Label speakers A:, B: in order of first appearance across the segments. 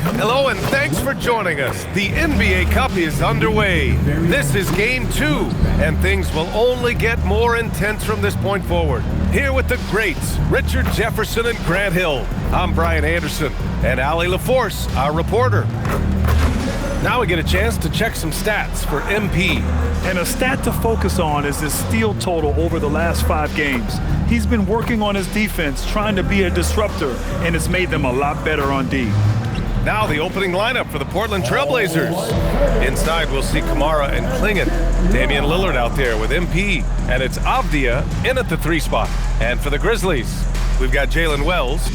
A: Hello and thanks for joining us. The NBA Cup is underway. This is Game 2, and things will only get more intense from this point forward. Here with the greats, Richard Jefferson and Grant Hill. I'm Brian Anderson, and Ali LaForce, our reporter. Now we get a chance to check some stats for MP.
B: And a stat to focus on is his steal total over the last 5 games. He's been working on his defense, trying to be a disruptor, and it's made them a lot better on D.
A: Now the opening lineup for the Portland Trailblazers. Inside we'll see Kamara and Klingon. Damian Lillard out there with MP. And it's Avdia in at the 3 spot. And for the Grizzlies, we've got Jalen Wells.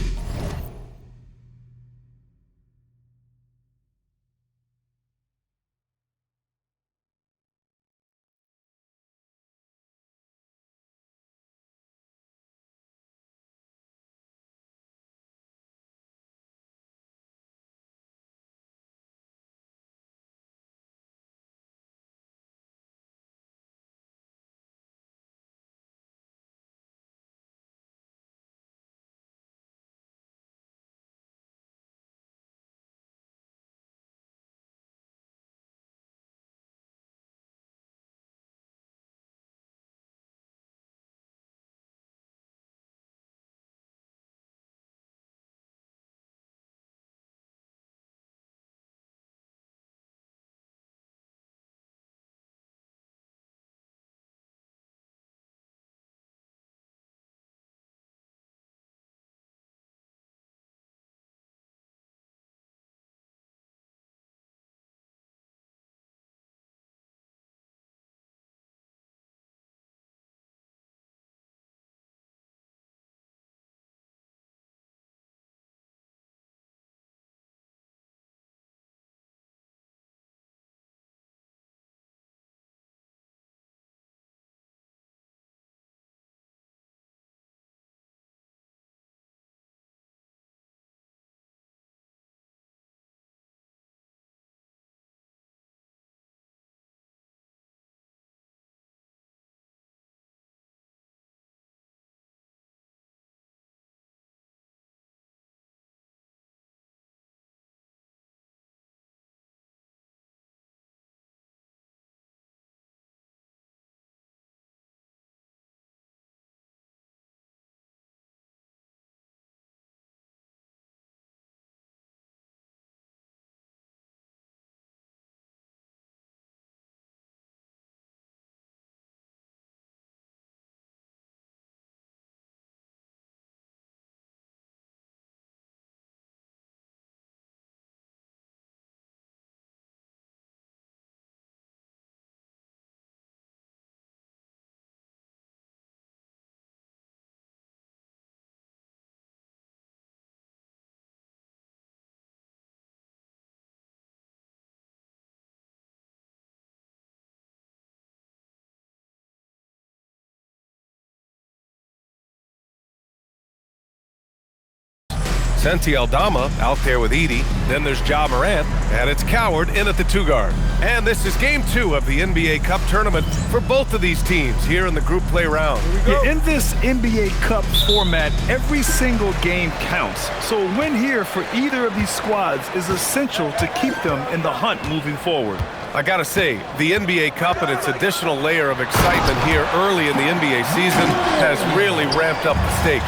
A: Santi Aldama out there with Edey. Then there's Ja Morant, and it's Coward in at the 2 guard. And this is Game 2 of the NBA Cup tournament for both of these teams here in the group play round.
B: Yeah, in this NBA Cup format, every single game counts. So a win here for either of these squads is essential to keep them in the hunt moving forward.
A: I gotta say, the NBA Cup and its additional layer of excitement here early in the NBA season has really ramped up the stakes.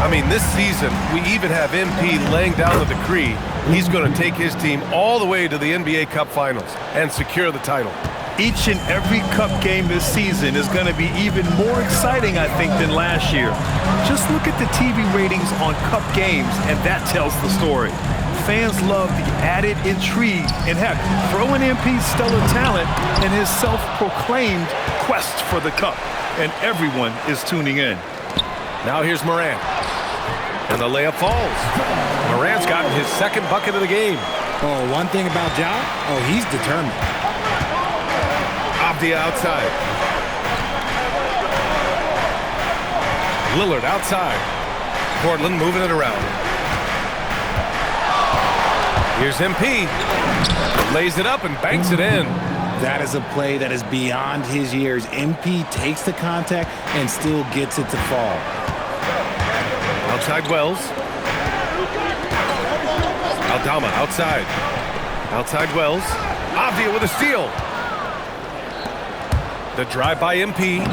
A: I mean, this season, we even have MP laying down the decree he's going to take his team all the way to the NBA Cup Finals and secure the title.
B: Each and every Cup game this season is going to be even more exciting, I think, than last year. Just look at the TV ratings on Cup games, and that tells the story. Fans love the added intrigue and, heck, throw in MP's stellar talent and his self-proclaimed quest for the Cup, and everyone is tuning in.
A: Now here's Morant, and the layup falls. Morant's gotten his 2nd bucket of the game.
C: Oh, one thing about Ja, he's determined.
A: Avdia outside. Lillard outside. Portland moving it around. Here's MP. Lays it up and banks it in.
C: That is a play that is beyond his years. MP takes the contact and still gets it to fall.
A: Outside Wells. Aldama outside. Outside Wells. Avdia with a steal. The drive by MP.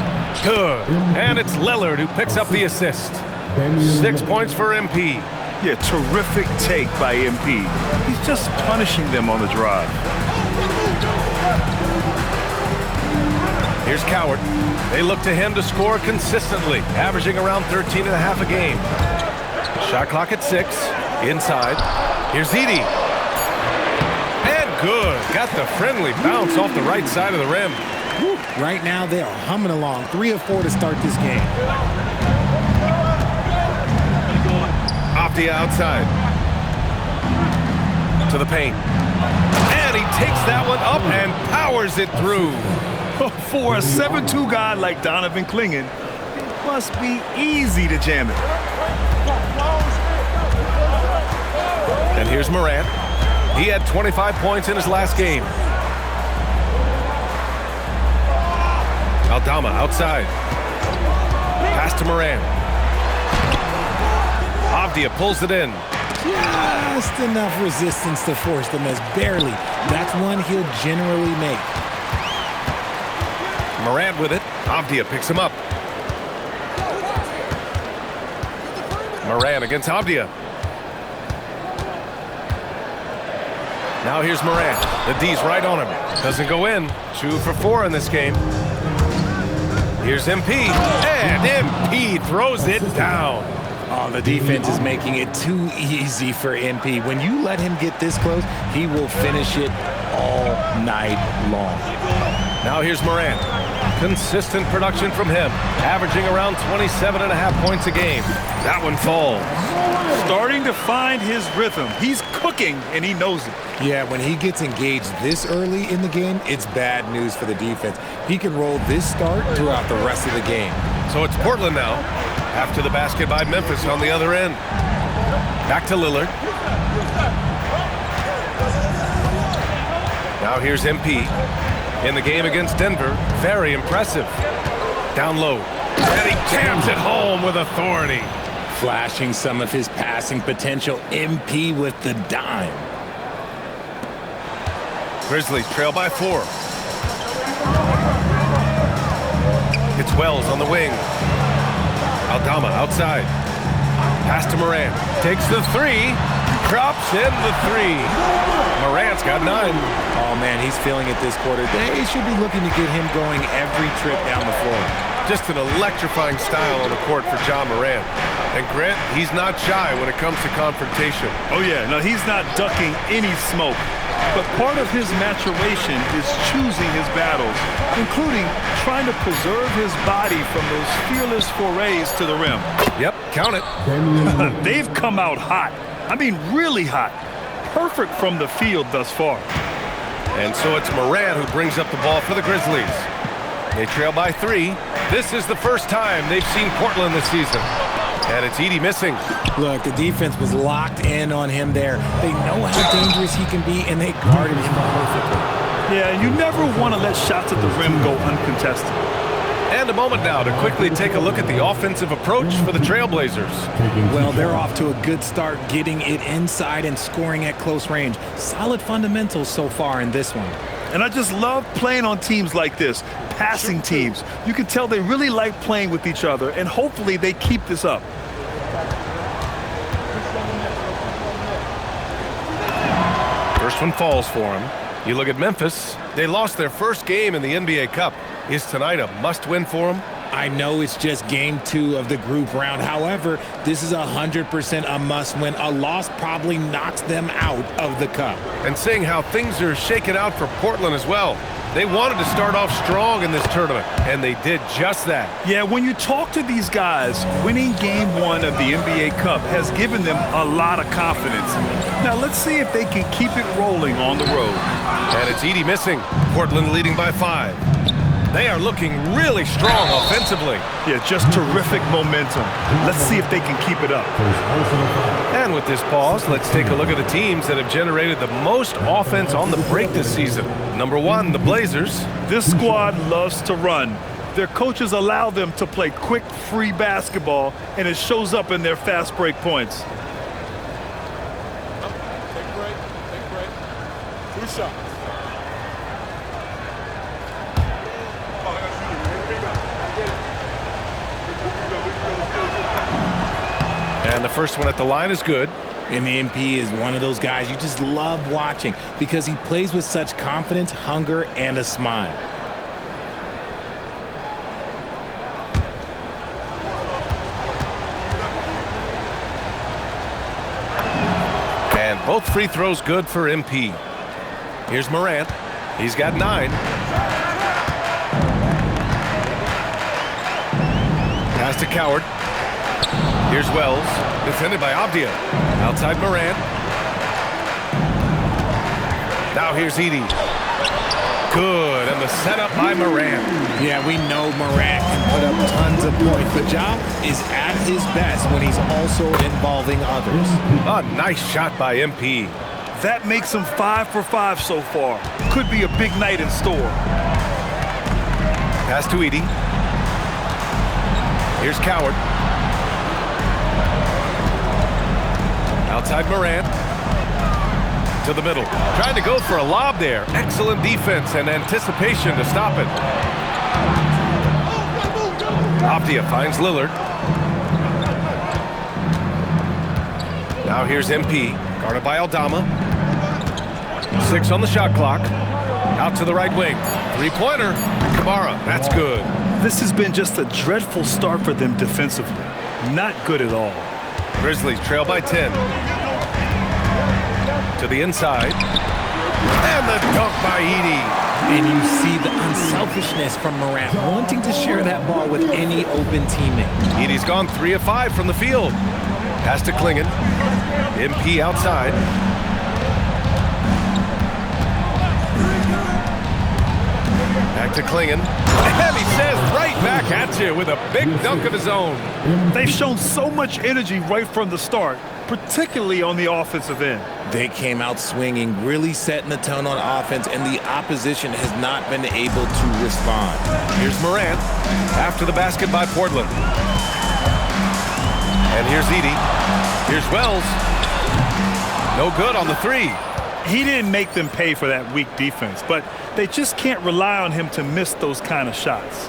A: Good. And it's Lillard who picks up the assist. 6 points for MP.
B: Yeah, terrific take by MP. He's just punishing them on the drive.
A: Here's Coward. They look to him to score consistently, averaging around 13.5 a game. Shot clock at 6. Inside. Here's Edey. And good. Got the friendly bounce off the right side of the rim.
C: Right now, they are humming along. 3 of 4 to start this game.
A: Avdia outside. To the paint. And he takes that one up and powers it through.
B: For a 7'2" guy like Donovan Clingan, it must be easy to jam it.
A: And here's Morant. He had 25 points in his last game. Aldama outside. Pass to Morant. Avdia pulls it in.
C: Just enough resistance to force the miss. Barely. That's one he'll generally make.
A: Morant with it. Avdia picks him up. Morant against Avdia. Now here's Morant. The D's right on him. Doesn't go in. 2 for 4 in this game. Here's MP. And MP throws it down.
C: Oh, the defense is making it too easy for MP. When you let him get this close, he will finish it all night long.
A: Now here's Morant. Consistent production from him, averaging around 27.5 points a game. That one falls.
B: Starting to find his rhythm. He's cooking, and he knows it.
C: Yeah, when he gets engaged this early in the game, it's bad news for the defense. He can roll this start throughout the rest of the game.
A: So it's Portland now. After the basket by Memphis on the other end. Back to Lillard. Now here's MP. In the game against Denver, very impressive. Down low. And he jams it home with authority.
C: Flashing some of his passing potential. MP with the dime.
A: Grizzlies trail by 4. It's Wells on the wing. Aldama outside. Pass to Morant. Takes the 3. Drops in the 3. Morant's got 9.
C: Oh, man, he's feeling it this quarter. They should be looking to get him going every trip down the floor.
A: Just an electrifying style on the court for John Morant. And Grant, he's not shy when it comes to confrontation.
B: Oh, yeah. No, he's not ducking any smoke. But part of his maturation is choosing his battles, including trying to preserve his body from those fearless forays to the rim.
A: Yep, count it.
B: They've come out hot. I mean, really hot. Perfect from the field thus far.
A: And so it's Morant who brings up the ball for the Grizzlies. They trail by 3. This is the first time they've seen Portland this season. And it's Edey missing.
C: Look, the defense was locked in on him there. They know how dangerous he can be, and they guarded him perfectly.
B: Yeah, you never want to let shots at the rim go uncontested.
A: And a moment now to quickly take a look at the offensive approach for the Trailblazers.
C: Well, they're off to a good start getting it inside and scoring at close range. Solid fundamentals so far in this one.
B: And I just love playing on teams like this, passing teams. You can tell they really like playing with each other, and hopefully they keep this up.
A: First one falls for him. You look at Memphis. They lost their first game in the NBA Cup. Is tonight a must-win for them?
C: I know it's just game 2 of the group round. However, this is 100% a must-win. A loss probably knocks them out of the cup.
A: And seeing how things are shaking out for Portland as well. They wanted to start off strong in this tournament, and they did just that.
B: Yeah, when you talk to these guys, winning game 1 of the NBA Cup has given them a lot of confidence. Now, let's see if they can keep it rolling on the road.
A: And it's Edey missing. Portland leading by 5. They are looking really strong offensively.
B: Yeah, just terrific momentum. Let's see if they can keep it up.
A: And with this pause, let's take a look at the teams that have generated the most offense on the break this season. Number 1, the Blazers.
B: This squad loves to run. Their coaches allow them to play quick, free basketball, and it shows up in their fast break points.
A: And the first one at the line is good.
C: And the MP is one of those guys you just love watching because he plays with such confidence, hunger, and a smile.
A: And both free throws good for MP. Here's Morant. He's got 9. Pass to Coward. Here's Wells, defended by Avdia. Outside Morant. Now here's Edey. Good, and the setup by Morant.
C: Yeah, we know Morant can put up tons of points, but Ja is at his best when he's also involving others.
A: A nice shot by MP.
B: That makes him 5 for 5 so far. Could be a big night in store.
A: Pass to Edey. Here's Coward. Outside Morant. To the middle. Trying to go for a lob there. Excellent defense and anticipation to stop it. Avdia finds Lillard. Now here's MP. Guarded by Aldama. 6 on the shot clock. Out to the right wing. Three-pointer. Kamara. That's good.
B: This has been just a dreadful start for them defensively. Not good at all.
A: Grizzlies trail by 10. To the inside. And the dunk by Edey.
C: And you see the unselfishness from Morant, wanting to share that ball with any open teammate.
A: Edey's gone 3 of 5 from the field. Pass to Klingon. MP outside. Back to Klingon. And he says right back at you with a big dunk of his own.
B: They've shown so much energy right from the start, particularly on the offensive end.
C: They came out swinging, really setting the tone on offense, and the opposition has not been able to respond.
A: Here's Morant after the basket by Portland. And here's Edey. Here's Wells. No good on the 3.
B: He didn't make them pay for that weak defense, but they just can't rely on him to miss those kind of shots.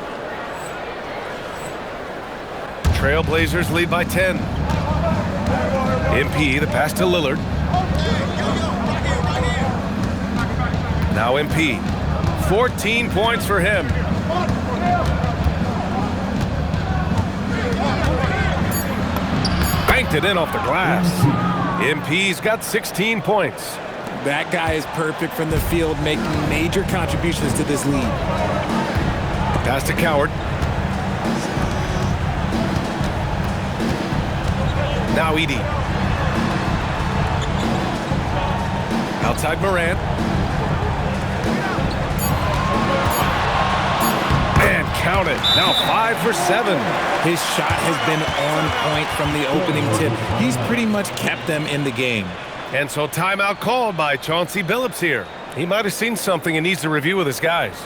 A: Trailblazers lead by 10. MP, the pass to Lillard. Now MP. 14 points for him. Banked it in off the glass. MP's got 16 points.
C: That guy is perfect from the field, making major contributions to this lead.
A: Pass to Coward. Now Edey. Outside Morant. And count it. Now 5 for 7.
C: His shot has been on point from the opening tip. He's pretty much kept them in the game.
A: And so timeout called by Chauncey Billups here. He might have seen something and needs to review with his guys.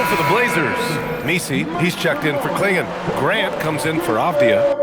A: For the Blazers, Messi, he's checked in for Klingon. Grant comes in for Avdia.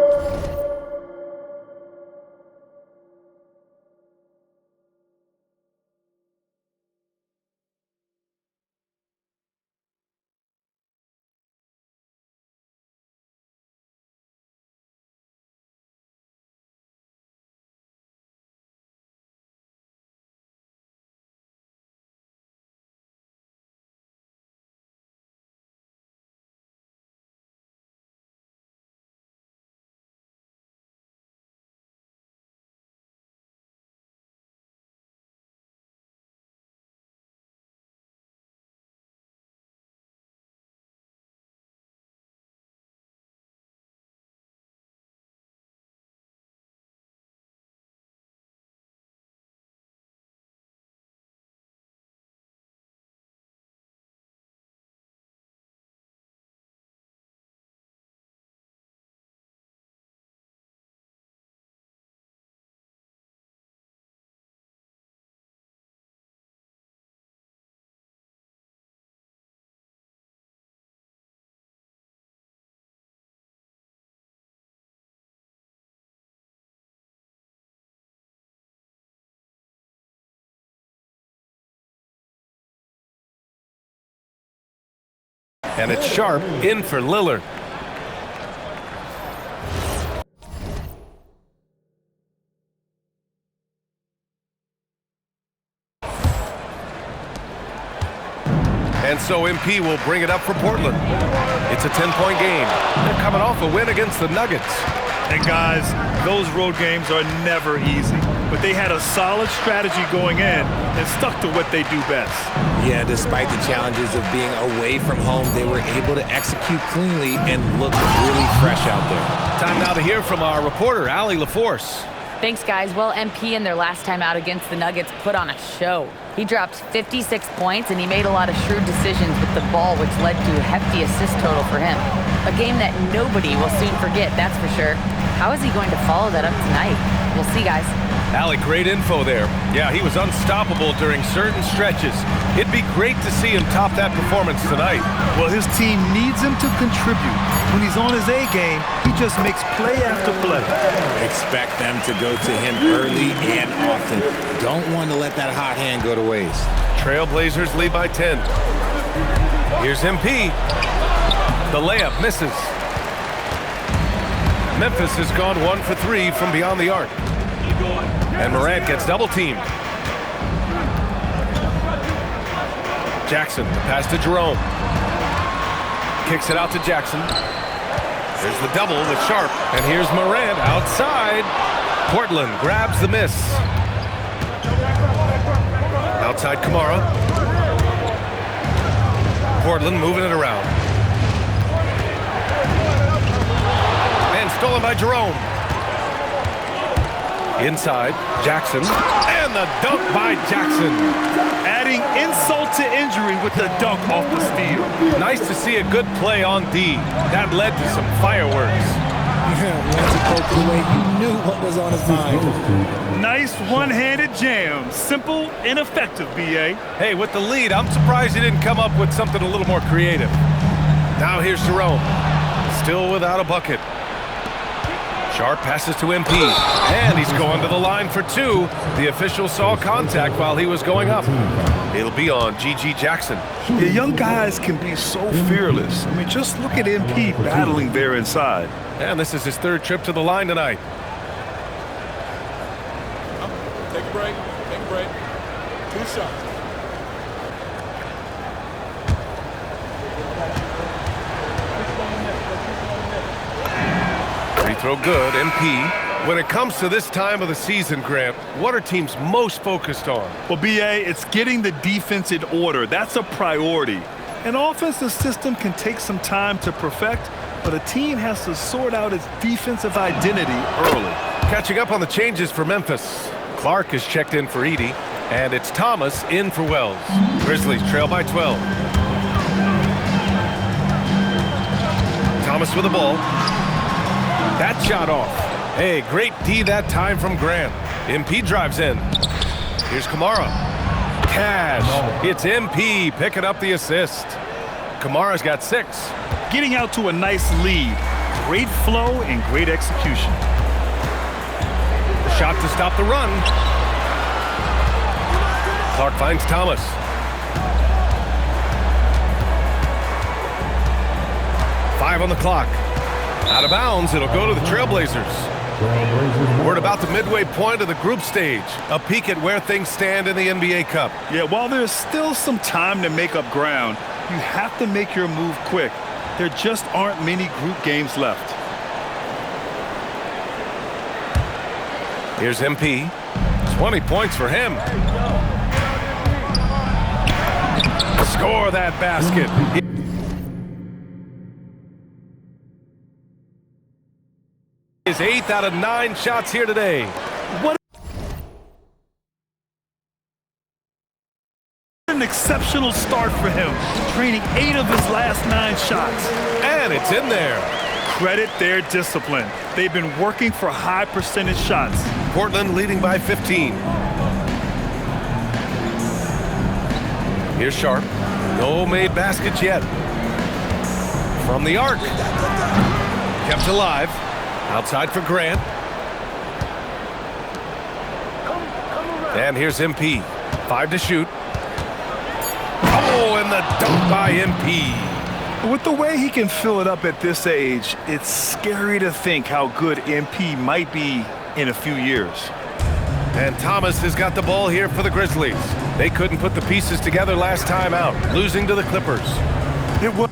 A: And it's Sharp in for Lillard. And so MP will bring it up for Portland. It's a 10-point game. They're coming off a win against the Nuggets.
B: And guys, those road games are never easy. But they had a solid strategy going in and stuck to what they do best.
C: Yeah, despite the challenges of being away from home, they were able to execute cleanly and look really fresh out there.
A: Time now to hear from our reporter, Allie LaForce.
D: Thanks, guys. Well, MP in their last time out against the Nuggets put on a show. He dropped 56 points, and he made a lot of shrewd decisions with the ball, which led to a hefty assist total for him. A game that nobody will soon forget, that's for sure. How is he going to follow that up tonight? We'll see, guys.
A: Allie, great info there. Yeah, he was unstoppable during certain stretches. It'd be great to see him top that performance tonight.
B: Well, his team needs him to contribute. When he's on his A game, he just makes play after play.
C: Expect them to go to him early and often. Don't want to let that hot hand go to waste.
A: Trailblazers lead by 10. Here's MP. The layup misses. Memphis has gone 1 for 3 from beyond the arc. And Morant gets double-teamed. Jackson, the pass to Jerome. Kicks it out to Jackson. There's the double with Sharp. And here's Morant outside. Portland grabs the miss. Outside Kamara. Portland moving it around. And stolen by Jerome. Inside, Jackson, and the dunk by Jackson.
B: Adding insult to injury with the dunk off the steal.
A: Nice to see a good play on D. That led to some fireworks.
C: Yeah, once he poked away, you knew what was on his mind.
B: Nice one-handed jam. Simple and effective, B.A.
A: Hey, with the lead, I'm surprised he didn't come up with something a little more creative. Now here's Jerome. Still without a bucket. Sharp passes to MP, and he's going to the line for 2. The official saw contact while he was going up. It'll be on G.G. Jackson.
B: The young guys can be so fearless. I mean, just look at MP battling there inside.
A: And this is his 3rd trip to the line tonight.
E: Take a break. Take a break. 2 shots.
A: Free throw good, MP. When it comes to this time of the season, Grant, what are teams most focused on?
B: Well, B.A., it's getting the defense in order. That's a priority. An offensive system can take some time to perfect, but a team has to sort out its defensive identity early.
A: Catching up on the changes for Memphis. Clark is checked in for Edey, and it's Thomas in for Wells. Grizzlies trail by 12. Thomas with the ball. That shot off. Hey, great D that time from Grant. MP drives in. Here's Kamara. Cash. It's MP picking up the assist. Kamara's got 6.
B: Getting out to a nice lead. Great flow and great execution.
A: Shot to stop the run. Clark finds Thomas. Five on the clock. Out of bounds, it'll go to the Trailblazers. We're at about the midway point of the group stage. A peek at where things stand in the NBA Cup.
B: Yeah, while there's still some time to make up ground, you have to make your move quick. There just aren't many group games left.
A: Here's MP. 20 points for him. Score that basket. His 8th out of 9 shots here today.
B: What an exceptional start for him, training 8 of his last 9 shots.
A: And it's in there.
B: Credit their discipline. They've been working for high percentage shots.
A: Portland leading by 15. Here's Sharp. No made baskets yet. From the arc. Kept alive. Outside for Grant. And here's MP. 5 to shoot. Oh, and the dunk by MP.
B: With the way he can fill it up at this age, it's scary to think how good MP might be in a few years.
A: And Thomas has got the ball here for the Grizzlies. They couldn't put the pieces together last time out, losing to the Clippers.
B: It was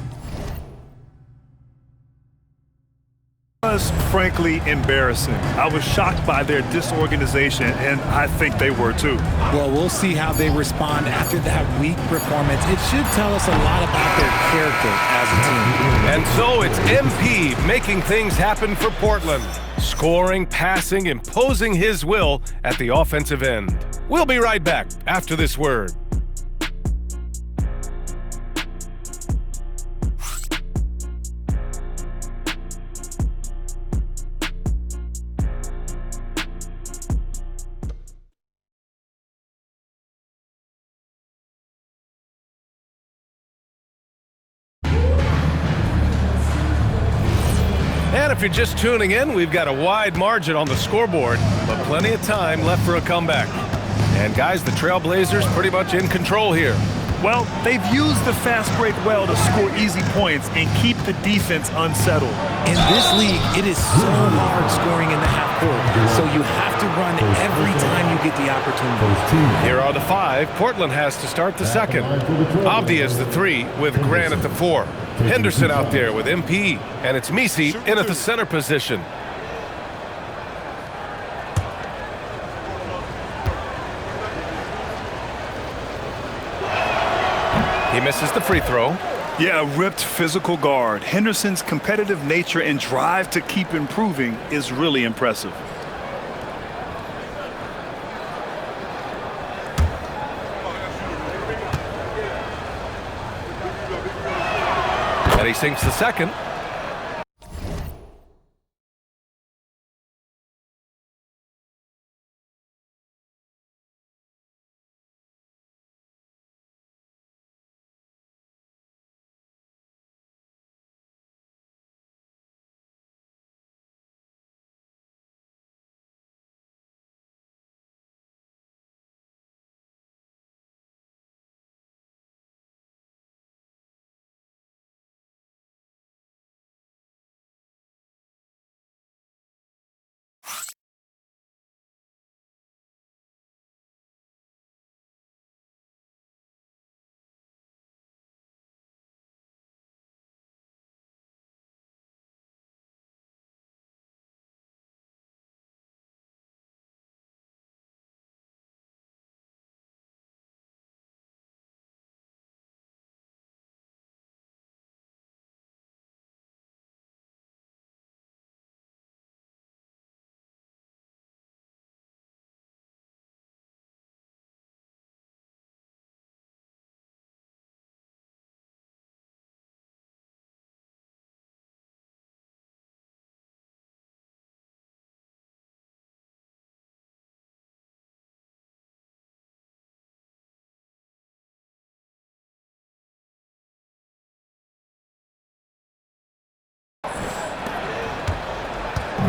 B: frankly embarrassing. I was shocked by their disorganization, and I think they were too.
C: Well, we'll see how they respond after that weak performance. It should tell us a lot about their character as a team.
A: And so it's MP making things happen for Portland. Scoring, passing, imposing his will at the offensive end. We'll be right back after this word. And if you're just tuning in, we've got a wide margin on the scoreboard, but plenty of time left for a comeback. And guys, the Trailblazers pretty much in control here.
B: Well, they've used the fast break well to score easy points and keep the defense unsettled.
C: In this league, it is so hard scoring in the half court, so you have to run every time you get the opportunity.
A: Here are the five. Portland has to start the second. Avdija is the three with Grant at the four. Henderson out there with MP, and it's Messi in at the center position. He misses the free throw.
B: Yeah, ripped physical guard. Henderson's competitive nature and drive to keep improving is really impressive.
A: And he sinks the second.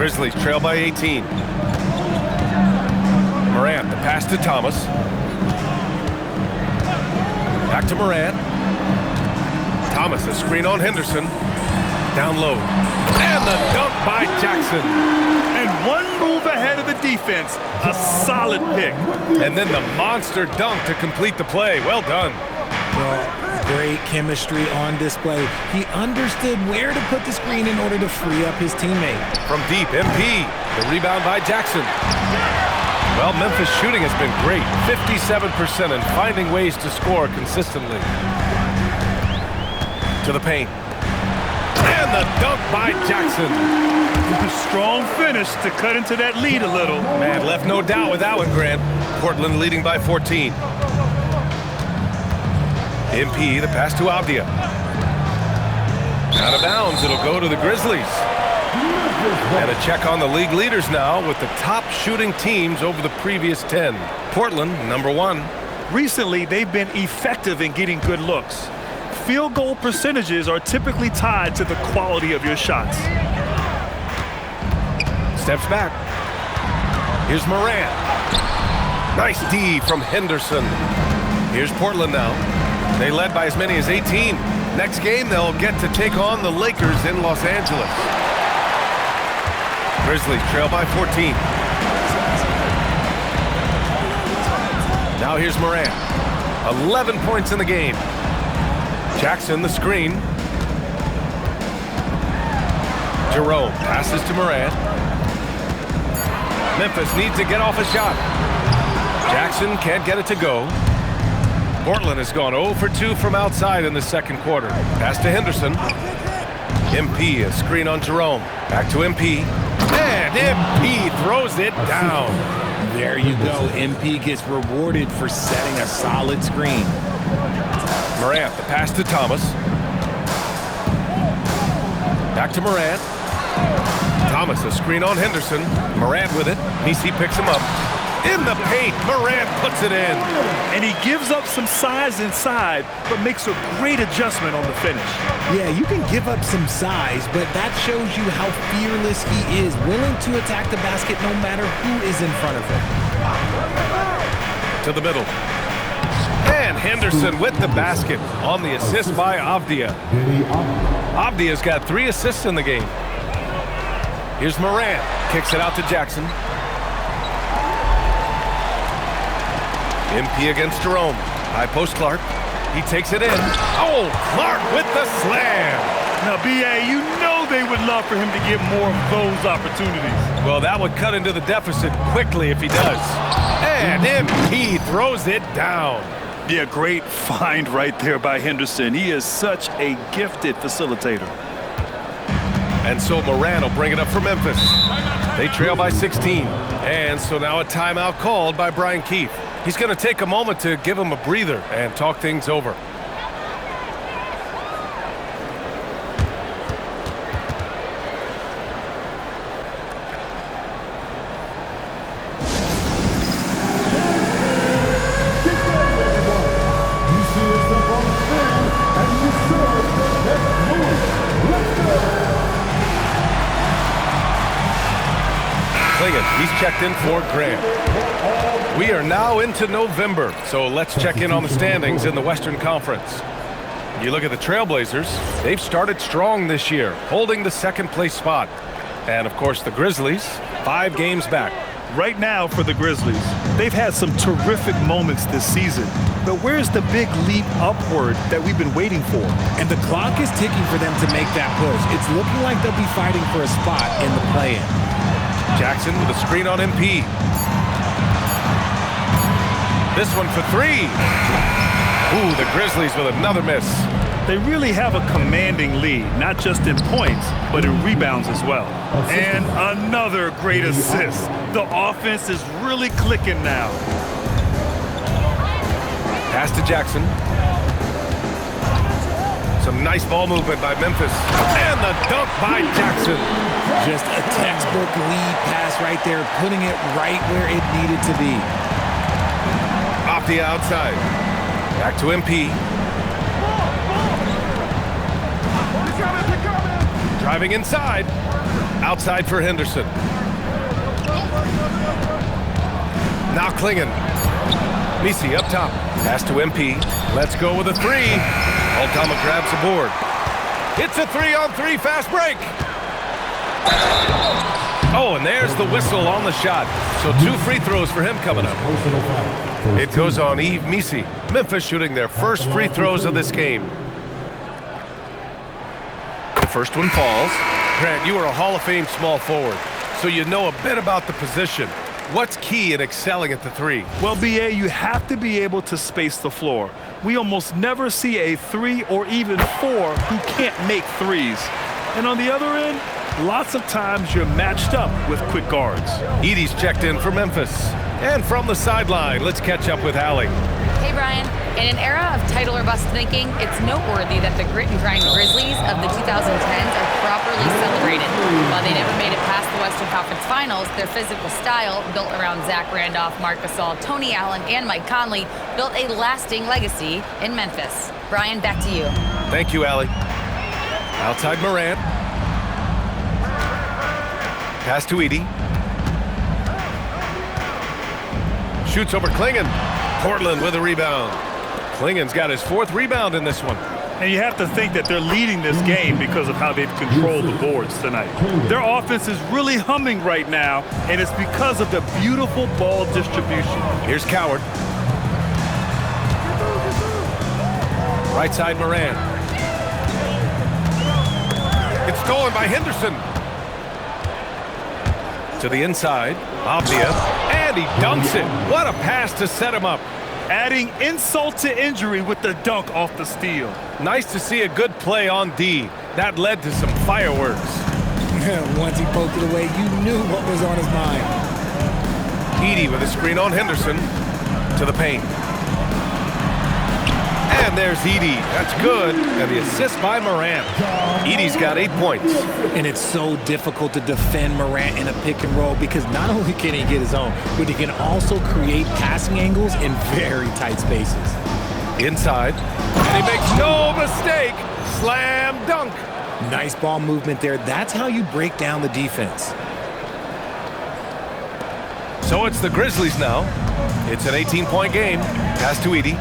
A: Grizzlies trail by 18. Morant, the pass to Thomas. Back to Morant. Thomas, a screen on Henderson. Down low. And the dunk by Jackson.
B: And one move ahead of the defense. A solid pick.
A: And then the monster dunk to complete the play. Well done.
C: Well, great chemistry on display. He understood where to put the screen in order to free up his teammate.
A: From deep, MP. The rebound by Jackson. Well, Memphis shooting has been great. 57% and finding ways to score consistently. To the paint. And the dunk by Jackson.
B: A strong finish to cut into that lead a little.
A: Man, left no doubt with that one, Grant. Portland leading by 14. MP, the pass to Avdija. Out of bounds, it'll go to the Grizzlies. And a check on the league leaders now with the top shooting teams over the previous 10. Portland, number 1.
B: Recently, they've been effective in getting good looks. Field goal percentages are typically tied to the quality of your shots.
A: Steps back. Here's Morant. Nice D from Henderson. Here's Portland now. They led by as many as 18. Next game, they'll get to take on the Lakers in Los Angeles. Grizzlies trail by 14. Now here's Morant. 11 points in the game. Jackson, the screen. Jerome passes to Morant. Memphis needs to get off a shot. Jackson can't get it to go. Portland has gone 0 for 2 from outside in the second quarter. Pass to Henderson. MP, a screen on Jerome. Back to MP. And MP throws it down.
C: There you go. MP gets rewarded for setting a solid screen.
A: Morant, the pass to Thomas. Back to Morant. Thomas, a screen on Henderson. Morant with it. Messi picks him up. In the paint, Morant puts it in.
B: And he gives up some size inside, but makes a great adjustment on the finish.
C: Yeah, you can give up some size, but that shows you how fearless he is, willing to attack the basket no matter who is in front of him.
A: To the middle. And Henderson with the basket on the assist by Avdia. Avdia's got 3 assists in the game. Here's Morant. Kicks it out to Jackson. MP against Jerome. High post Clark. He takes it in. Oh, Clark with the slam.
B: Now, B.A., you know they would love for him to get more of those opportunities.
A: Well, that would cut into the deficit quickly if he does. And MP throws it down.
B: Yeah, great find right there by Henderson. He is such a gifted facilitator.
A: And so Morant will bring it up for Memphis. They trail by 16. And so now a timeout called by Brian Keefe. He's going to take a moment to give him a breather and talk things over. He's checked in for Grant. We are now into November, so let's check in on the standings in the Western Conference. You look at the Trailblazers, they've started strong this year, holding the second-place spot. And, of course, the Grizzlies, 5 games back.
B: Right now for the Grizzlies, they've had some terrific moments this season. But where's the big leap upward that we've been waiting for?
C: And the clock is ticking for them to make that push. It's looking like they'll be fighting for a spot in the play-in.
A: Jackson with a screen on MP. This one for 3. Ooh, the Grizzlies with another miss.
B: They really have a commanding lead, not just in points, but in rebounds as well. And another great assist. The offense is really clicking now.
A: Pass to Jackson. Some nice ball movement by Memphis. And the dunk by Jackson.
C: Just a textbook lead pass right there, putting it right where it needed to be.
A: Off the outside. Back to MP. Driving inside. Outside for Henderson. Now Klingon. Messi up top. Pass to MP. Let's go with a 3. Altama grabs the board. It's a 3-on-3 fast break. Oh, and there's the whistle on the shot. So 2 free throws for him coming up. It goes on Yves Messi. Memphis shooting their first free throws of this game. The first one falls. Grant, you are a Hall of Fame small forward, so you know a bit about the position. What's key in excelling at the 3?
B: Well, B.A., you have to be able to space the floor. We almost never see a 3 or even 4 who can't make threes. And on the other end, lots of times you're matched up with quick guards.
A: Edie's checked in for Memphis. And from the sideline, let's catch up with Allie.
D: Hey, Brian. In an era of title or bust thinking, it's noteworthy that the grit and grind Grizzlies of the 2010s are properly celebrated. While they never made it past the Western Conference Finals, their physical style, built around Zach Randolph, Marc Gasol, Tony Allen, and Mike Conley, built a lasting legacy in Memphis. Brian, back to you.
A: Thank you, Allie. Outside Morant. Pass to Edie. Shoots over Klingon. Portland with a rebound. Klingon's got his 4th rebound in this one.
B: And you have to think that they're leading this game because of how they've controlled the boards tonight. Their offense is really humming right now, and it's because of the beautiful ball distribution.
A: Here's Coward. Right side, Moran. It's stolen by Henderson. To the inside, Avdia, and he dunks it. What a pass to set him up.
B: Adding insult to injury with the dunk off the steal.
A: Nice to see a good play on D. That led to some fireworks.
C: Once he poked it away, you knew what was on his mind.
A: Edey with a screen on Henderson. To the paint. And there's Edey. That's good. And the assist by Morant. Edey's got 8 points.
C: And it's so difficult to defend Morant in a pick and roll because not only can he get his own, but he can also create passing angles in very tight spaces.
A: Inside. And he makes no mistake. Slam dunk.
C: Nice ball movement there. That's how you break down the defense.
A: So it's the Grizzlies now. It's an 18-point game. Pass to Edey.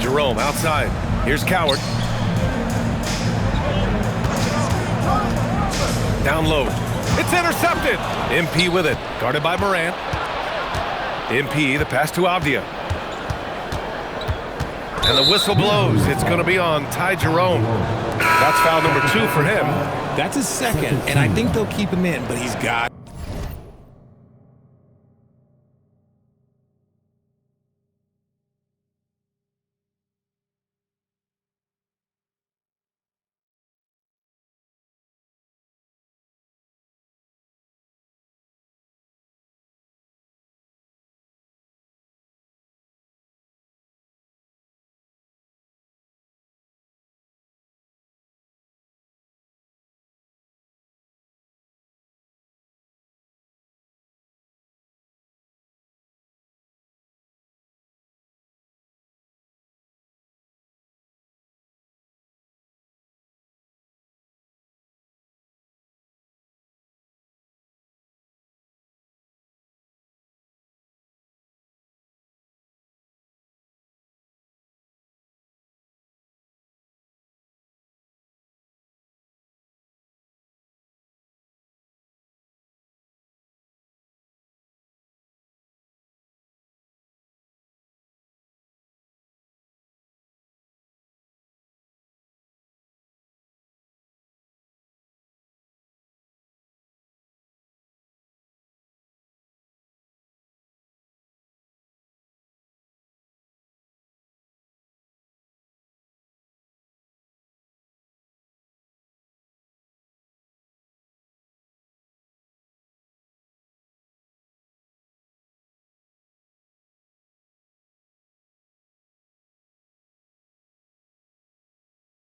A: Jerome outside. Here's Coward. Down low. It's intercepted. MP with it. Guarded by Morant. MP, the pass to Avdia. And the whistle blows. It's going to be on Ty Jerome. That's foul number 2 for him.
C: That's his second, and I think they'll keep him in, but he's got...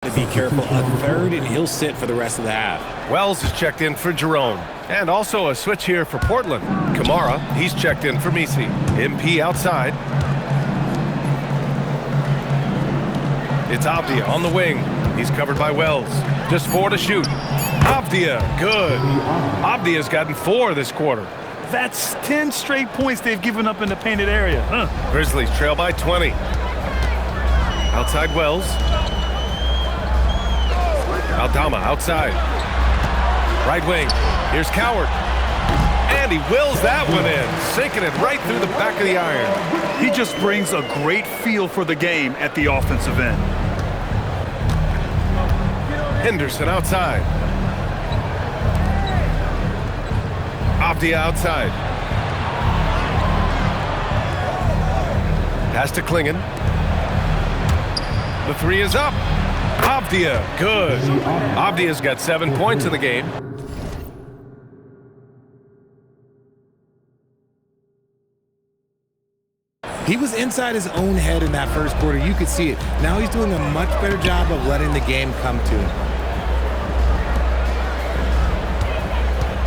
C: To be careful, a third, and he'll sit for the rest of the half.
A: Wells is checked in for Jerome. And also a switch here for Portland. Kamara, he's checked in for Misi. MP outside. It's Avdia on the wing. He's covered by Wells. Just 4 to shoot. Avdia, good. Avdia's gotten 4 this quarter.
B: That's 10 straight points they've given up in the painted area.
A: Grizzlies trail by 20. Outside Wells. Aldama outside. Right wing. Here's Coward. And he wills that one in, sinking it right through the back of the iron.
B: He just brings a great feel for the game at the offensive end.
A: Henderson outside. Avdia outside. Pass to Klingon. The 3 is up. Avdia, good. Avdia's got 7 points in the game.
C: He was inside his own head in that first quarter. You could see it. Now he's doing a much better job of letting the game come to him.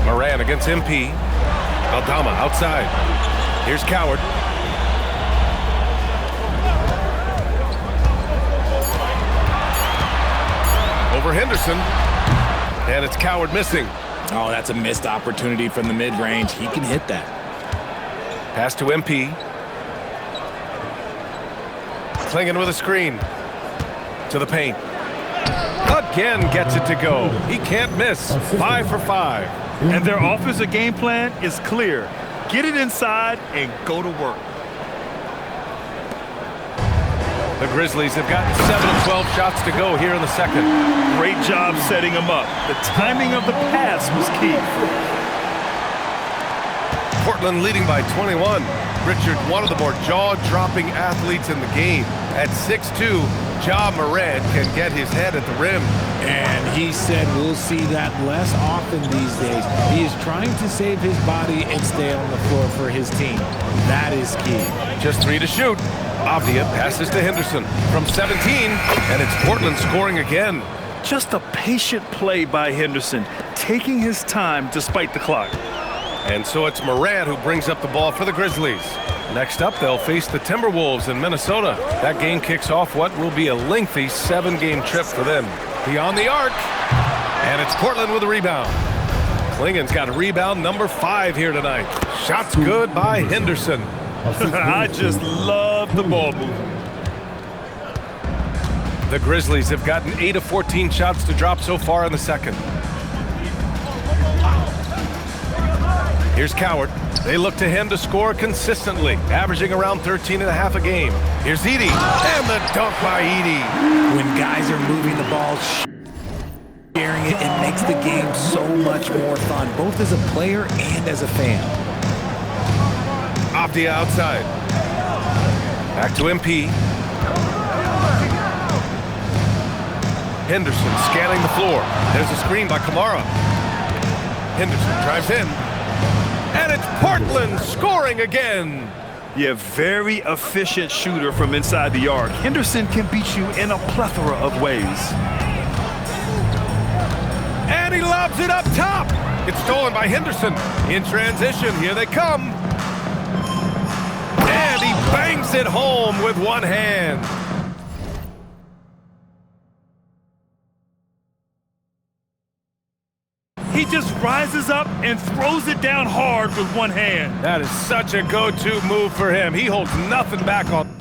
A: Moran against MP. Aldama outside. Here's Coward. Over Henderson. And it's Coward missing.
C: Oh, that's a missed opportunity from the mid-range. He can hit that.
A: Pass to MP. Klingon with a screen. To the paint. Again gets it to go. He can't miss. 5 for 5.
B: And their offensive game plan is clear. Get it inside and go to work.
A: The Grizzlies have got 7 of 12 shots to go here in the second.
B: Great job setting them up. The timing of the pass was key.
A: Portland leading by 21. Richard, one of the more jaw-dropping athletes in the game. At 6'2", Ja Morant can get his head at the rim.
C: And he said we'll see that less often these days. He is trying to save his body and stay on the floor for his team. That is key.
A: Just 3 to shoot. Avdia passes to Henderson from 17, and it's Portland scoring again.
B: Just a patient play by Henderson, taking his time despite the clock.
A: And so it's Morant who brings up the ball for the Grizzlies. Next up, they'll face the Timberwolves in Minnesota. That game kicks off what will be a lengthy 7-game trip for them. Beyond the arc, and it's Portland with a rebound. Klingen's got a rebound number 5 here tonight. Shots good by Henderson.
B: I just love the ball movement.
A: The Grizzlies have gotten 8 of 14 shots to drop so far in the second. Here's Coward. They look to him to score consistently, averaging around 13.5 a game. Here's Edey, and the dunk by Edey.
C: When guys are moving the ball, sharing it, it makes the game so much more fun, both as a player and as a fan.
A: Avdia outside. Back to MP. Henderson scanning the floor. There's a screen by Kamara. Henderson drives in. And it's Portland scoring again.
B: Yeah, very efficient shooter from inside the arc. Henderson can beat you in a plethora of ways.
A: And he lobs it up top. It's stolen by Henderson. In transition, here they come. And he bangs it home with one hand.
B: He just rises up and throws it down hard with one hand.
A: That is such a go-to move for him. He holds nothing back on.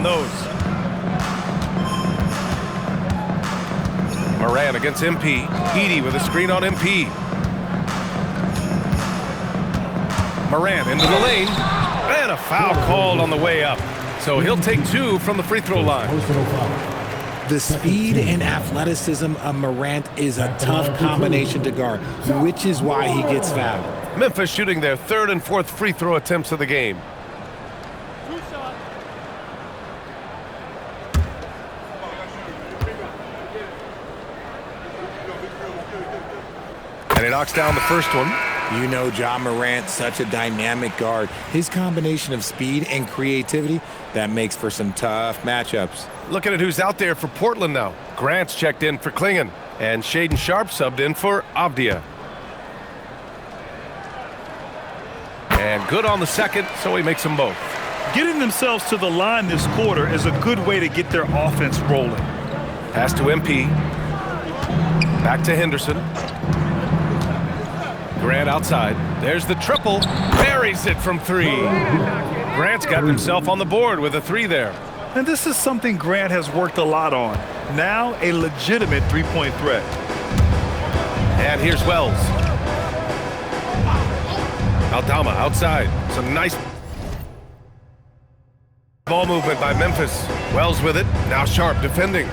A: Those. Morant against MP. Edey with a screen on MP. Morant into the lane. And a foul called on the way up. So he'll take 2 from the free throw line.
C: The speed and athleticism of Morant is a tough combination to guard, which is why he gets fouled.
A: Memphis shooting their 3rd and 4th free throw attempts of the game. And he knocks down the first one.
C: You know Ja Morant, such a dynamic guard. His combination of speed and creativity, that makes for some tough matchups.
A: Looking at who's out there for Portland now. Grant's checked in for Klingen. And Shaedon Sharpe subbed in for Avdia. And good on the second, so he makes them both.
B: Getting themselves to the line this quarter is a good way to get their offense rolling.
A: Pass to MP. Back to Henderson. Grant outside. There's the triple. Buries it from 3. Grant's got himself on the board with a 3 there.
B: And this is something Grant has worked a lot on. Now a legitimate three-point threat.
A: And here's Wells. Aldama outside. Some nice ball movement by Memphis. Wells with it. Now Sharpe defending.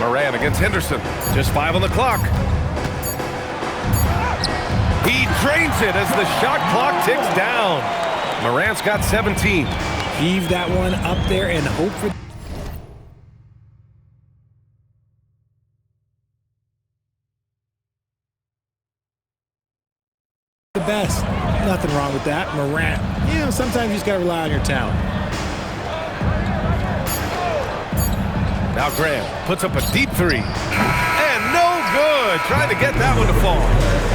A: Morant against Henderson. Just 5 on the clock. He drains it as the shot clock ticks down. Morant's got 17.
C: Heave that one up there and hope for the best. Nothing wrong with that. Morant, you know, sometimes you just got to rely on your talent.
A: Now Graham puts up a deep three. And no good. Trying to get that one to fall.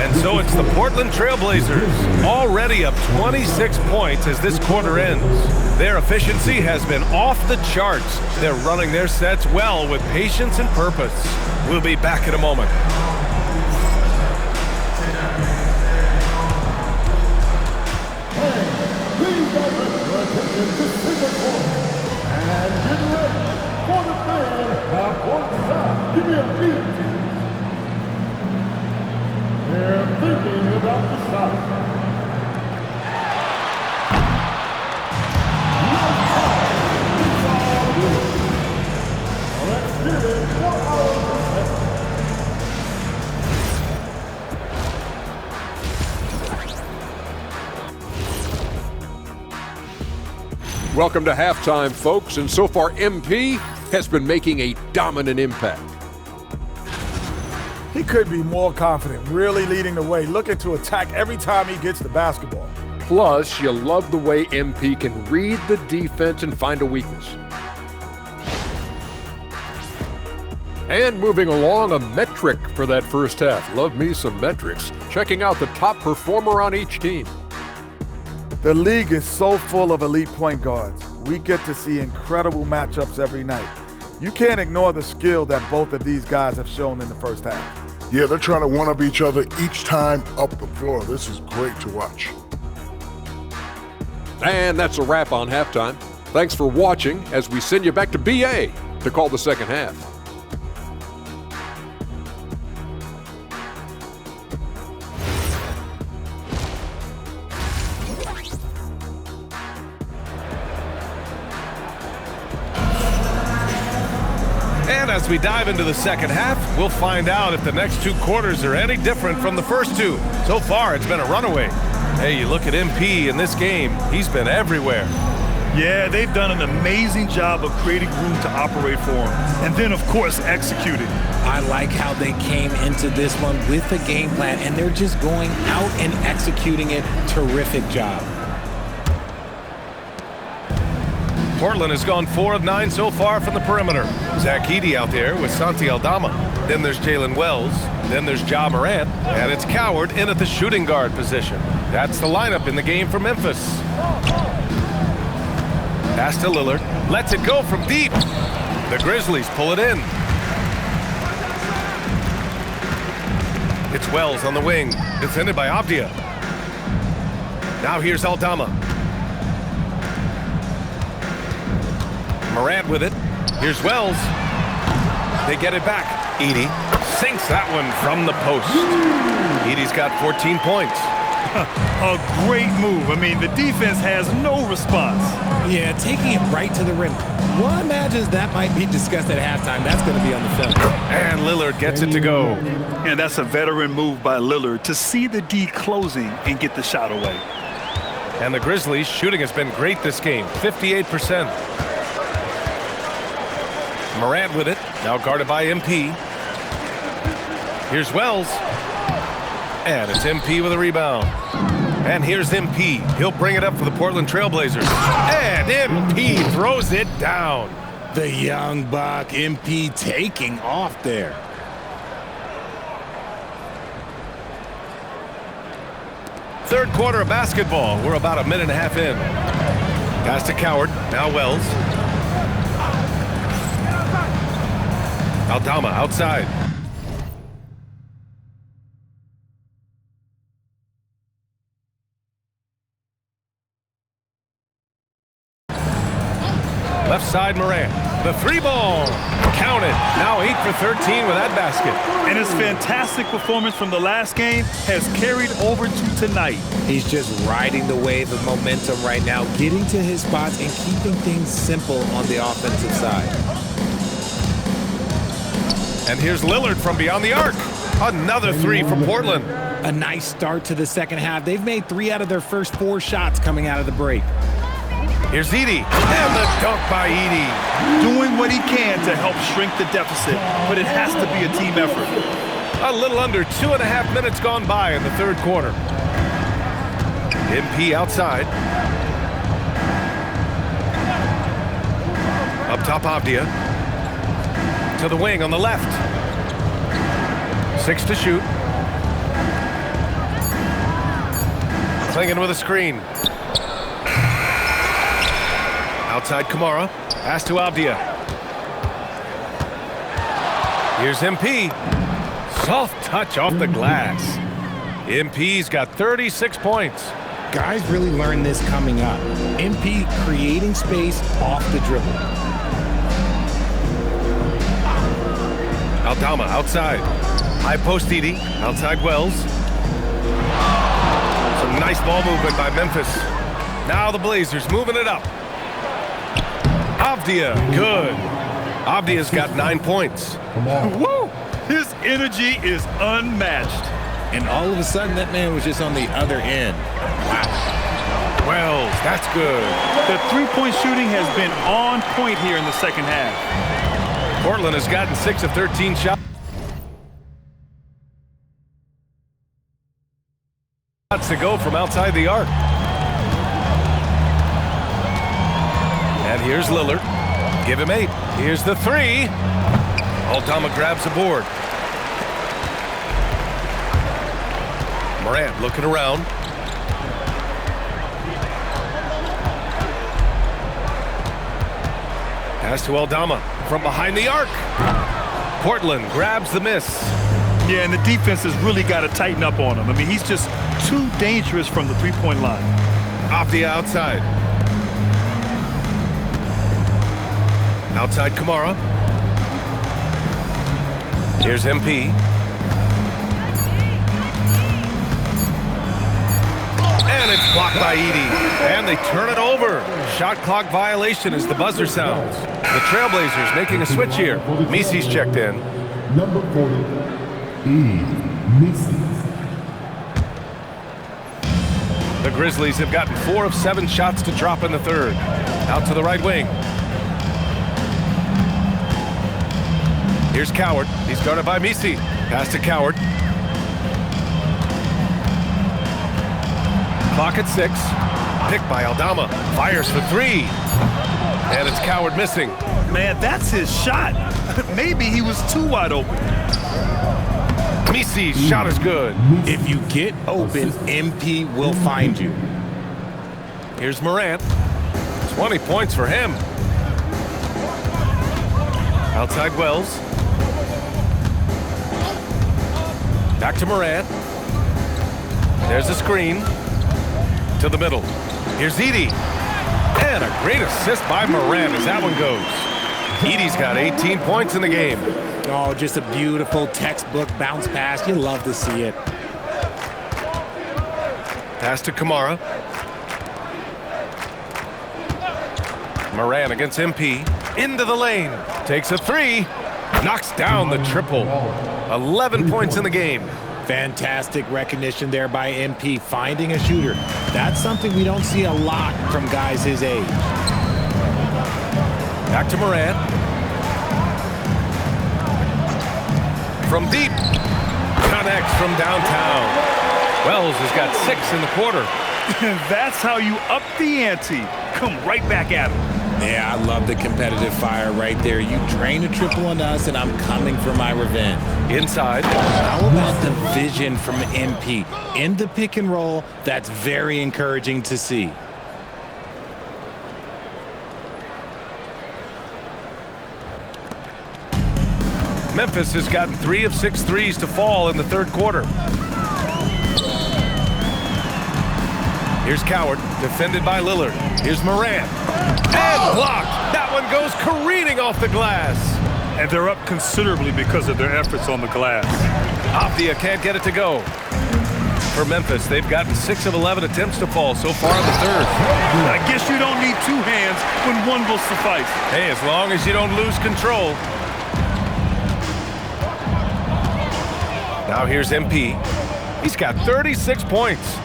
A: And so it's the Portland Trailblazers, already up 26 points as this quarter ends. Their efficiency has been off the charts. They're running their sets well with patience and purpose. We'll be back in a moment.
F: They're thinking about the shot. Let's hear it for our
G: Welcome to halftime, folks, and so far MP has been making a dominant impact.
H: He could be more confident, really leading the way, looking to attack every time he gets the basketball.
G: Plus, you love the way MP can read the defense and find a weakness. And moving along, a metric for that first half. Love me some metrics. Checking out the top performer on each team.
H: The league is so full of elite point guards. We get to see incredible matchups every night. You can't ignore the skill that both of these guys have shown in the first half.
F: Yeah, they're trying to one-up each other each time up the floor. This is great to watch.
G: And that's a wrap on halftime. Thanks for watching as we send you back to BA to call the second half.
A: And as we dive into the second half, we'll find out if the next two quarters are any different from the first two. So far, it's been a runaway. Hey, you look at MP in this game, he's been everywhere.
B: Yeah, they've done an amazing job of creating room to operate for him. And then, of course, executing.
C: I like how they came into this one with a game plan, and they're just going out and executing it. Terrific job.
A: Portland has gone 4 of 9 so far from the perimeter. Zach Edey out there with Santi Aldama. Then there's Jalen Wells. Then there's Ja Morant. And it's Coward in at the shooting guard position. That's the lineup in the game for Memphis. Pass to Lillard. Lets it go from deep. The Grizzlies pull it in. It's Wells on the wing. Defended by Avdia. Now here's Aldama. Morant with it. Here's Wells. They get it back. Edey sinks that one from the post. Edey's got 14 points.
B: A great move. I mean, the defense has no response.
C: Yeah, taking it right to the rim. One imagines that might be discussed at halftime. That's going to be on the film.
A: And Lillard gets it to go.
B: And that's a veteran move by Lillard to see the D closing and get the shot away.
A: And the Grizzlies' shooting has been great this game, 58%. Morant with it, now guarded by MP. Here's Wells. And it's MP with a rebound. And here's MP. He'll bring it up for the Portland Trailblazers. And MP throws it down.
C: The young buck, MP, taking off there.
A: Third quarter of basketball. We're about a minute and a half in. Pass to Coward. Now Wells. Aldama outside. Left side Morant. The three ball. Counted. Now 8 for 13 with that basket.
B: And his fantastic performance from the last game has carried over to tonight.
C: He's just riding the wave of momentum right now, getting to his spots and keeping things simple on the offensive side.
A: And here's Lillard from beyond the arc. Another three for Portland.
C: A nice start to the second half. They've made 3 out of their first 4 shots coming out of the break.
A: Here's Edey. And the dunk by Edey.
B: Doing what he can to help shrink the deficit, but it has to be a team effort.
A: A little under 2.5 minutes gone by in the third quarter. MP outside. Up top Avdia. to the wing on the left. 6 to shoot. Klingin with a screen. Outside Kamara. Pass to Avdia. Here's MP. Soft touch off the glass. MP's got 36 points.
C: Guys really learned this coming up. MP creating space off the dribble.
A: Aldama outside. High post Edey. Outside Wells. Some nice ball movement by Memphis. Now the Blazers moving it up. Avdia, good. Avdia's got 9 points.
B: Woo! His energy is unmatched.
C: And all of a sudden, that man was just on the other end. Wow.
A: Wells, that's good.
B: The three-point shooting has been on point here in the second half.
A: Portland has gotten 6 of 13 shots to go from outside the arc. And here's Lillard. Give him 8. Here's the 3. Aldama grabs a board. Morant looking around. Pass to Aldama from behind the arc. Portland grabs the miss.
B: Yeah, and the defense has really got to tighten up on him. I mean, he's just too dangerous from the three-point line.
A: Avdia outside. Outside Kamara. Here's MP. And it's blocked by Edey. And they turn it over. Shot clock violation as the buzzer sounds. The Trailblazers making a switch here. Misi's checked in.
I: Number 40, Misi.
A: The Grizzlies have gotten 4 of 7 shots to drop in the third. Out to the right wing. Here's Coward. He's guarded by Misi. Pass to Coward. Clock at 6. Picked by Aldama. Fires for 3. And it's Coward missing.
B: Man, that's his shot. Maybe he was too wide open.
A: Misi's shot is good.
C: If you get open, MP will find you.
A: Here's Morant. 20 points for him. Outside Wells. Back to Morant. There's a screen. To the middle. Here's Edey. And a great assist by Morant as that one goes. Edey's got 18 points in the game.
C: Oh, just a beautiful textbook bounce pass. You love to see it.
A: Pass to Kamara. Morant against MP. Into the lane. Takes a 3. Knocks down the triple. 11 points in the game.
C: Fantastic recognition there by MP, finding a shooter. That's something we don't see a lot from guys his age.
A: Back to Morant. From deep. Connects from downtown. Wells has got 6 in the quarter.
B: That's how you up the ante. Come right back at him.
C: Yeah, I love the competitive fire right there. You drain a triple on us, and I'm coming for my revenge.
A: Inside.
C: How about the vision from MP? In the pick and roll, that's very encouraging to see.
A: Memphis has gotten 3 of 6 threes to fall in the third quarter. Here's Coward, defended by Lillard. Here's Morant. And blocked. That one goes careening off the glass.
B: And they're up considerably because of their efforts on the glass.
A: Avdia can't get it to go. For Memphis, they've gotten 6 of 11 attempts to fall so far in the third.
B: I guess you don't need 2 hands when one will suffice.
A: Hey, as long as you don't lose control. Now here's MP. He's got 36 points.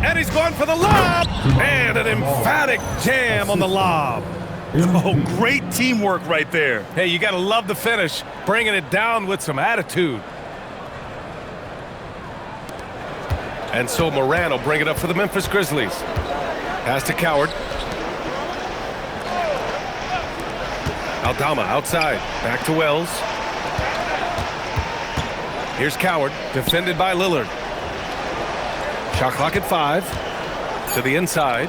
A: And he's going for the lob! And an emphatic jam on the lob.
B: Oh, great teamwork right there.
A: Hey, you got to love the finish, bringing it down with some attitude. And so Morant will bring it up for the Memphis Grizzlies. Pass to Coward. Aldama outside. Back to Wells. Here's Coward, defended by Lillard. Shot clock at 5. To the inside.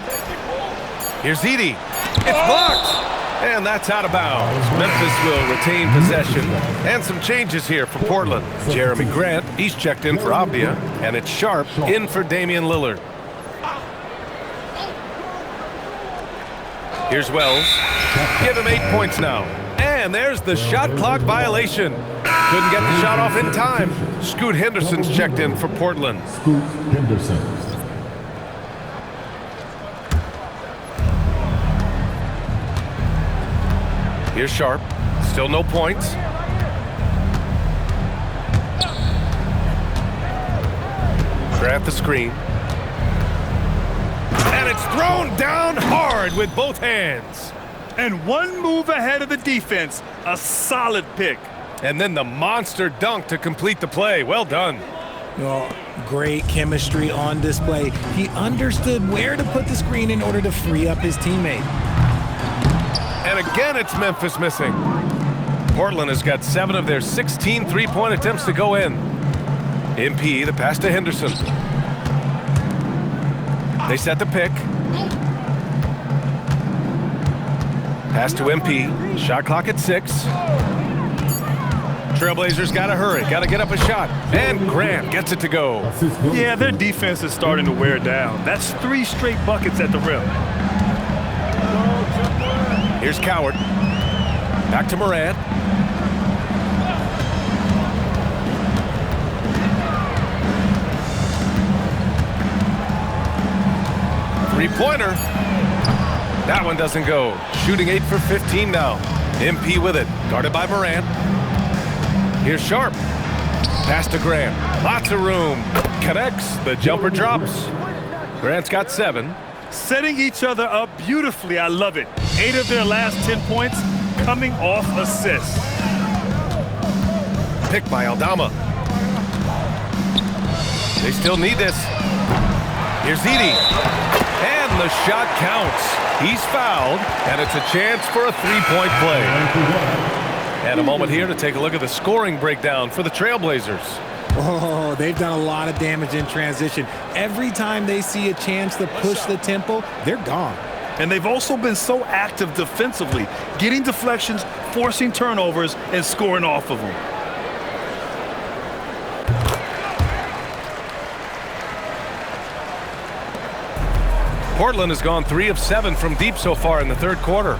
A: Here's Edey. It's blocked. And that's out of bounds. Memphis will retain possession. And some changes here for Portland. Jeremy Grant, he's checked in for Avdia. And it's Sharp in for Damian Lillard. Here's Wells. Give him 8 points now. And there's the shot clock violation. Couldn't get the shot off in time. Scoot Henderson's checked in for Portland.
I: Scoot Henderson.
A: Here's Sharp. Still no points. Grant the screen. And it's thrown down hard with both hands.
B: And one move ahead of the defense. A solid pick.
A: And then the monster dunk to complete the play. Well done.
C: Well, great chemistry on display. He understood where to put the screen in order to free up his teammate.
A: And again, it's Memphis missing. Portland has got 7 of their 16 three-point attempts to go in. MP, the pass to Henderson. They set the pick. Pass to MP. Shot clock at 6. Trailblazers got to hurry. Got to get up a shot. And Grant gets it to go.
B: Yeah, their defense is starting to wear down. That's 3 straight buckets at the rim.
A: Here's Coward. Back to Morant. Three-pointer. That one doesn't go. Shooting 8 for 15 now. MP with it. Guarded by Morant. Here's Sharp. Pass to Grant. Lots of room. Connects. The jumper drops. Grant's got 7.
B: Setting each other up beautifully. I love it. 8 of their last 10 points coming off assists.
A: Picked by Aldama. They still need this. Here's Edey. And the shot counts. He's fouled, and it's a chance for a 3-point play. And a moment here to take a look at the scoring breakdown for the Trailblazers.
C: Oh, they've done a lot of damage in transition. Every time they see a chance to push the tempo, they're gone.
B: And they've also been so active defensively, getting deflections, forcing turnovers, and scoring off of them.
A: Portland has gone 3 of 7 from deep so far in the third quarter.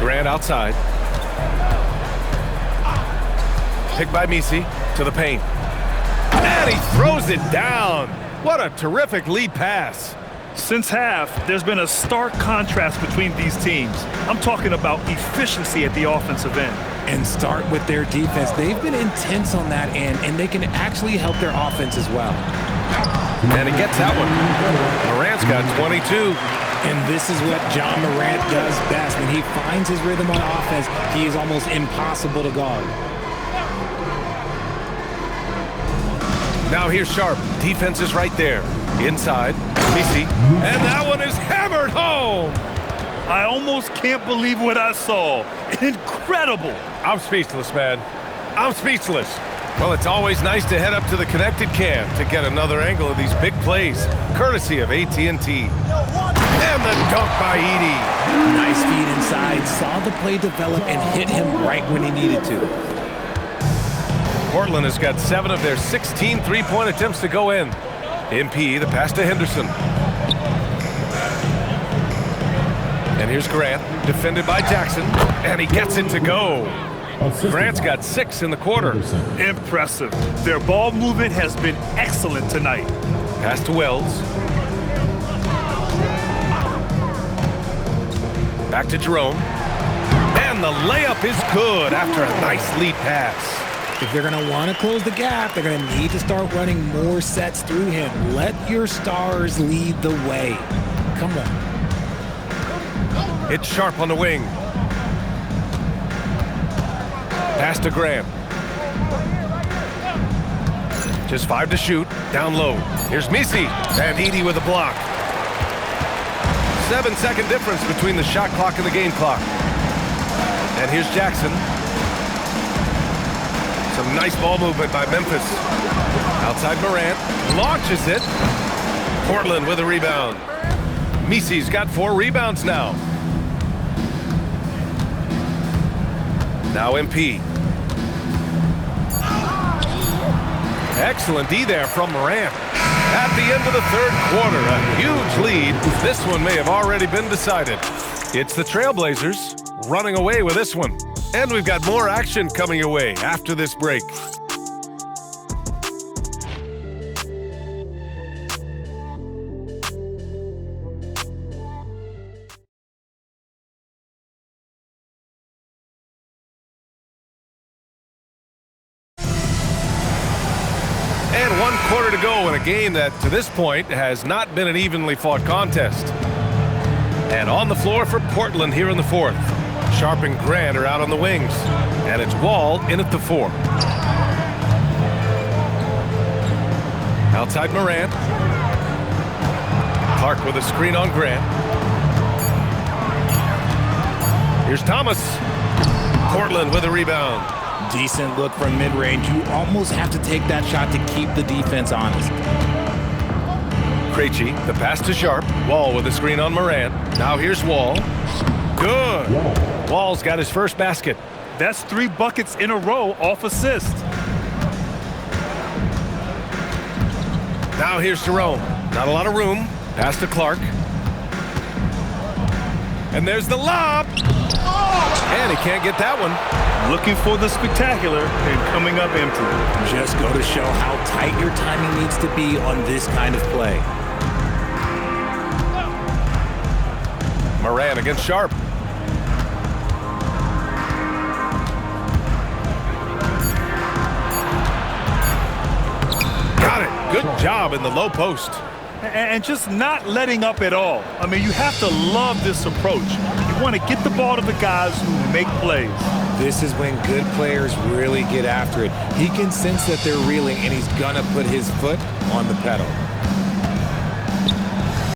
A: Grant outside. Picked by Misi to the paint. And he throws it down. What a terrific lead pass.
B: Since half, there's been a stark contrast between these teams. I'm talking about efficiency at the offensive end.
C: And start with their defense. They've been intense on that end, and they can actually help their offense as well.
A: And he gets that one. Morant's got 22.
C: And this is what John Morant does best. When he finds his rhythm on offense, he is almost impossible to guard.
A: Now here's Sharp. Defense is right there. Inside. Misi. And that one is hammered home.
B: I almost can't believe what I saw. Incredible.
A: I'm speechless, man. I'm speechless. Well, it's always nice to head up to the connected cam to get another angle of these big plays, courtesy of AT&T. And the dunk by Edey.
C: Nice feed inside, saw the play develop and hit him right when he needed to.
A: Portland has got 7 of their 16 three-point attempts to go in. MP, the pass to Henderson. And here's Grant, defended by Jackson, and he gets it to go. Grant's got 6 in the quarter.
B: Impressive. Their ball movement has been excellent tonight.
A: Pass to Wells. Back to Jerome. And the layup is good after a nice lead pass.
C: If they're going to want to close the gap, they're going to need to start running more sets through him. Let your stars lead the way. Come on.
A: It's Sharp on the wing. Pass to Grant. Just 5 to shoot. Down low. Here's Misi. And Edey with a block. 7-second difference between the shot clock and the game clock. And here's Jackson. Some nice ball movement by Memphis. Outside Morant. Launches it. Portland with a rebound. Misi's got 4 rebounds now. Now MP. Excellent D there from Morant. At the end of the third quarter, a huge lead. This one may have already been decided. It's the Trailblazers running away with this one. And we've got more action coming your way after this break. And 1 quarter to go in a game that, to this point, has not been an evenly fought contest. And on the floor for Portland here in the fourth. Sharp and Grant are out on the wings. And it's Wall in at the 4. Outside Morant. Clark with a screen on Grant. Here's Thomas. Portland with a rebound.
C: Decent look from mid-range. You almost have to take that shot to keep the defense honest.
A: Krejci, the pass to Sharp. Wall with a screen on Morant. Now here's Wall. Good. Wall's got his first basket.
B: That's 3 buckets in a row off assist.
A: Now here's Jerome. Not a lot of room. Pass to Clark. And there's the lob. And he can't get that one.
B: Looking for the spectacular and coming up empty.
C: Just go to show how tight your timing needs to be on this kind of play.
A: Morant against Sharp. Got it. Good job in the low post.
B: And just not letting up at all. I mean, you have to love this approach. You want to get the ball to the guys who make plays.
C: This is when good players really get after it. He can sense that they're reeling, and he's going to put his foot on the pedal.